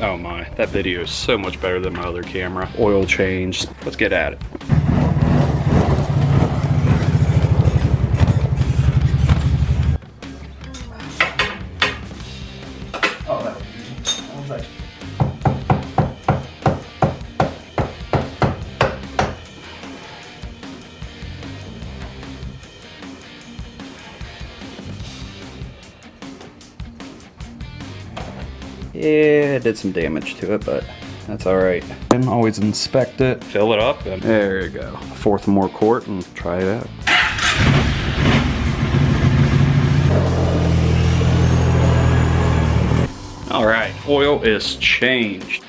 Oh my, that video is so much better than my other camera. Oil change, let's get at it. Oh, that was easy. I was like... Yeah, it did some damage to it, but that's all right. And always inspect it, fill it up, and there you go. A fourth more quart and try it out. All right, oil is changed.